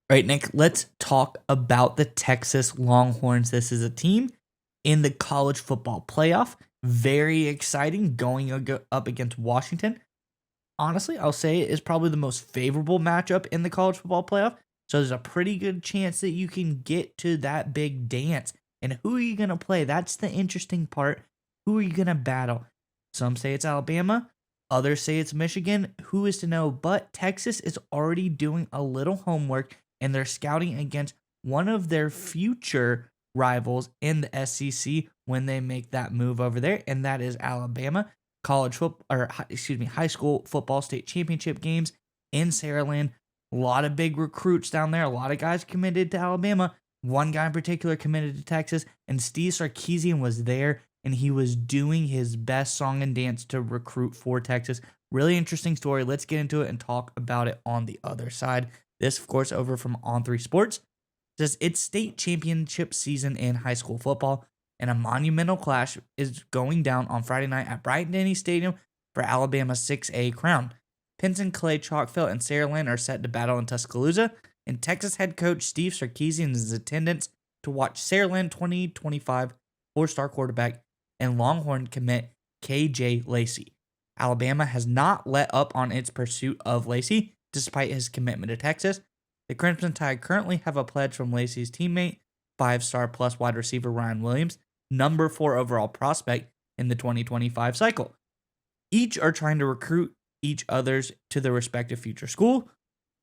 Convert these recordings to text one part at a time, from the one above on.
All right, Nick, let's talk about the Texas Longhorns. This is a team in the college football playoff. Very exciting going up against Washington. Honestly, I'll say it is probably the most favorable matchup in the college football playoff. So there's a pretty good chance that you can get to that big dance. And who are you going to play? That's the interesting part. Who are you going to battle? Some say it's Alabama. Others say it's Michigan. Who is to know? But Texas is already doing a little homework and they're scouting against one of their future rivals in the SEC when they make that move over there, and that is Alabama. College football, or excuse me, high school football state championship games in Saraland. A lot of big recruits down there. A lot of guys committed to Alabama. One guy in particular committed to Texas, and Steve Sarkeesian was there, and he was doing his best song and dance to recruit for Texas. Really interesting story. Let's get into it and talk about it on the other side. This, of course, over from On3 Sports. It says it's state championship season in high school football, and a monumental clash is going down on Friday night at Bryant-Denny Stadium for Alabama's 6A crown. Pinson Clay Chalkfield and Saraland are set to battle in Tuscaloosa, and Texas head coach Steve Sarkeesian is in attendance to watch Saraland 2025 four-star quarterback and Longhorn commit KJ Lacey. Alabama has not let up on its pursuit of Lacey, despite his commitment to Texas. The Crimson Tide currently have a pledge from Lacey's teammate, five-star plus wide receiver Ryan Williams, number 4 overall prospect in the 2025 cycle. Each are trying to recruit each other's to their respective future school.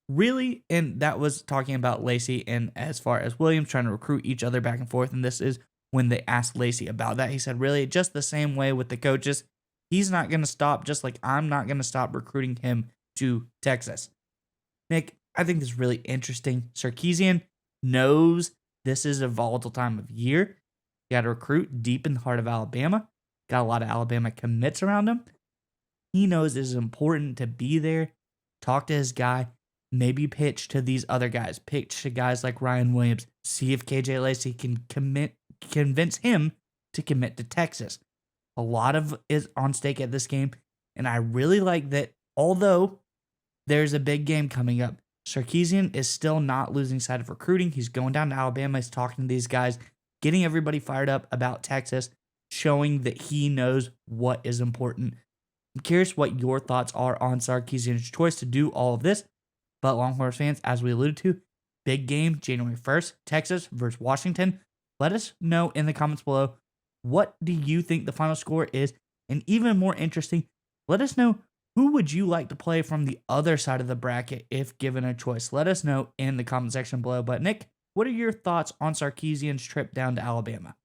Really, and that was talking about Lacey and as far as Williams trying to recruit each other back and forth. And this is when they asked Lacey about that. He said, really, just the same way with the coaches. He's not going to stop, just like I'm not going to stop recruiting him to Texas. Nick, I think this is really interesting. Sarkeesian knows this is a volatile time of year. You got to recruit deep in the heart of Alabama. Got a lot of Alabama commits around him. He knows it is important to be there, talk to his guy, maybe pitch to these other guys, pitch to guys like Ryan Williams, see if KJ Lacey can convince him to commit to Texas. A lot of is on stake at this game, and I really like that although there's a big game coming up, Sarkeesian is still not losing sight of recruiting. He's going down to Alabama. He's talking to these guys, getting everybody fired up about Texas, showing that he knows what is important. I'm curious what your thoughts are on Sarkeesian's choice to do all of this. But Longhorns fans, as we alluded to, big game January 1st, Texas versus Washington. Let us know in the comments below, what do you think the final score is? And even more interesting, let us know, who would you like to play from the other side of the bracket if given a choice? Let us know in the comment section below. But Nick, what are your thoughts on Sarkeesian's trip down to Alabama?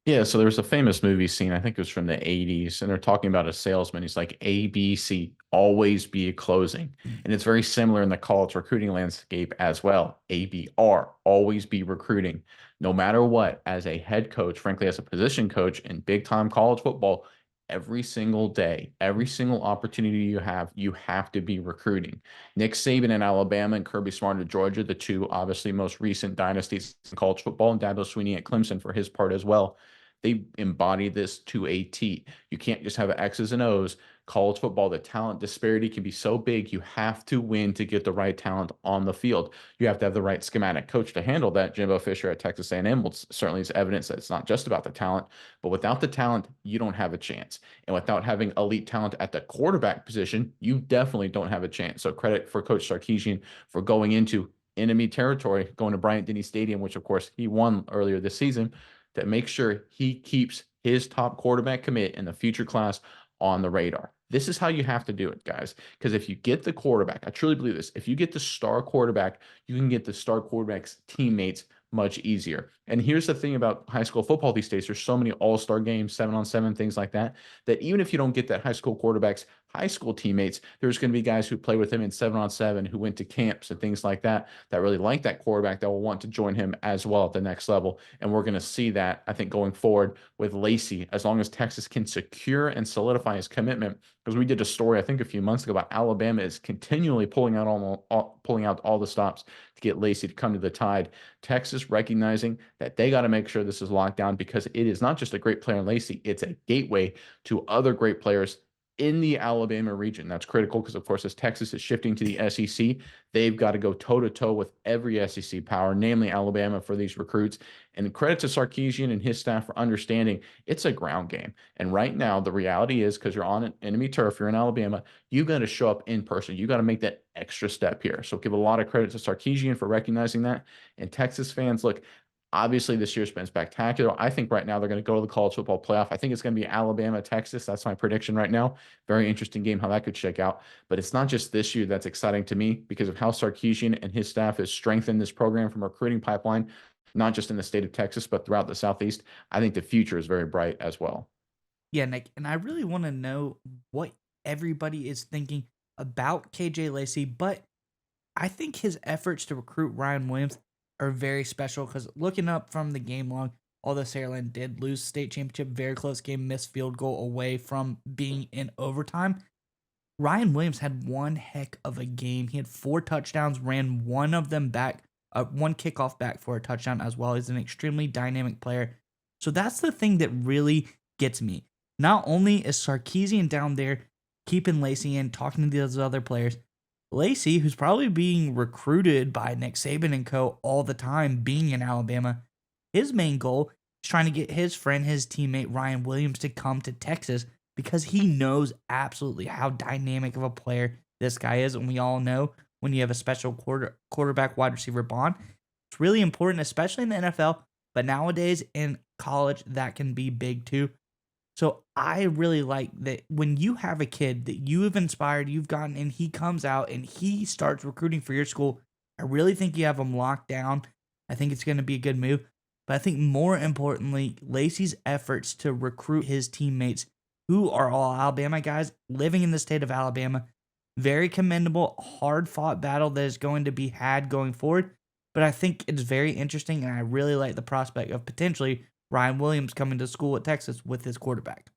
Yeah, so there was a famous movie scene, I think it was from the 80s, and they're talking about a salesman. He's like, A, B, C, always be a closing. And it's very similar in the college recruiting landscape as well. A, B, R, always be recruiting. No matter what, as a head coach, frankly, as a position coach in big time college football, every single day, every single opportunity you have to be recruiting. Nick Saban in Alabama and Kirby Smart in Georgia, the two obviously most recent dynasties in college football, and Dabo Swinney at Clemson for his part as well. They embody this to a T. You can't just have X's and O's. College football, the talent disparity can be so big. You have to win to get the right talent on the field. You have to have the right schematic coach to handle that. Jimbo Fisher at Texas A&M will certainly is evidence that it's not just about the talent, but without the talent, you don't have a chance. And without having elite talent at the quarterback position, you definitely don't have a chance. So credit for Coach Sarkeesian for going into enemy territory, going to Bryant-Denny Stadium, which of course he won earlier this season, that makes sure he keeps his top quarterback commit in the future class on the radar. This is how you have to do it, guys. Because if you get the quarterback, I truly believe this, if you get the star quarterback, you can get the star quarterback's teammates much easier. And here's the thing about high school football these days. There's so many all-star games, 7-on-7, things like that, that even if you don't get that high school quarterback's high school teammates, there's going to be guys who play with him in 7-on-7, who went to camps and things like that, that really like that quarterback, that will want to join him as well at the next level. And we're going to see that, I think, going forward with Lacey, as long as Texas can secure and solidify his commitment. Because we did a story, I think, a few months ago about Alabama is continually pulling out all the stops to get Lacey to come to the Tide. Texas recognizing that they got to make sure this is locked down, because it is not just a great player in Lacey, it's a gateway to other great players in the Alabama region. That's critical because, of course, as Texas is shifting to the SEC, they've got to go toe to toe with every SEC power, namely Alabama, for these recruits. And credit to Sarkeesian and his staff for understanding it's a ground game. And right now, the reality is because you're on an enemy turf, you're in Alabama, you got to show up in person. You got to make that extra step here. So give a lot of credit to Sarkeesian for recognizing that. And Texas fans, look, obviously, this year's been spectacular. I think right now they're going to go to the college football playoff. I think it's going to be Alabama, Texas. That's my prediction right now. Very interesting game, how that could shake out. But it's not just this year that's exciting to me because of how Sarkeesian and his staff has strengthened this program from a recruiting pipeline, not just in the state of Texas, but throughout the Southeast. I think the future is very bright as well. Yeah, Nick, and I really want to know what everybody is thinking about KJ Lacey, but I think his efforts to recruit Ryan Williams are very special because looking up from the game log, although Saraland did lose state championship, very close game, missed field goal away from being in overtime. Ryan Williams had one heck of a game. He had 4 touchdowns, ran one of them back, one kickoff back for a touchdown as well. He's an extremely dynamic player. So that's the thing that really gets me. Not only is Sarkeesian down there keeping Lacey in, talking to those other players, Lacey, who's probably being recruited by Nick Saban and co. all the time, being in Alabama, his main goal is trying to get his friend, his teammate Ryan Williams to come to Texas because he knows absolutely how dynamic of a player this guy is. And we all know when you have a special quarterback wide receiver bond, it's really important, especially in the NFL. But nowadays in college, that can be big too. So I really like that when you have a kid that you have inspired, you've gotten, and he comes out and he starts recruiting for your school. I really think you have him locked down. I think it's going to be a good move. But I think more importantly, Lacey's efforts to recruit his teammates, who are all Alabama guys living in the state of Alabama, very commendable, hard fought battle that is going to be had going forward. But I think it's very interesting, and I really like the prospect of potentially Ryan Williams coming to school at Texas with his quarterback.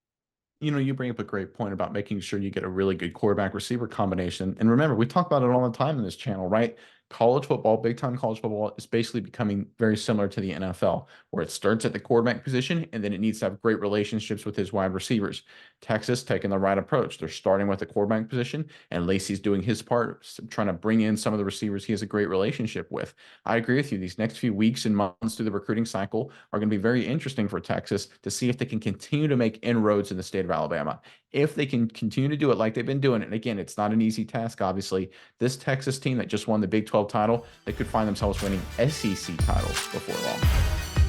You bring up a great point about making sure you get a really good quarterback receiver combination. And remember, we talk about it all the time in this channel, right? College football, big time college football, is basically becoming very similar to the NFL, where it starts at the quarterback position and then it needs to have great relationships with his wide receivers. Texas taking the right approach. They're starting with the quarterback position, and Lacey's doing his part, trying to bring in some of the receivers he has a great relationship with. I agree with you. These next few weeks and months through the recruiting cycle are going to be very interesting for Texas to see if they can continue to make inroads in the state of Alabama. If they can continue to do it like they've been doing it, and again, it's not an easy task, obviously. This Texas team that just won the Big 12 title, they could find themselves winning SEC titles before long.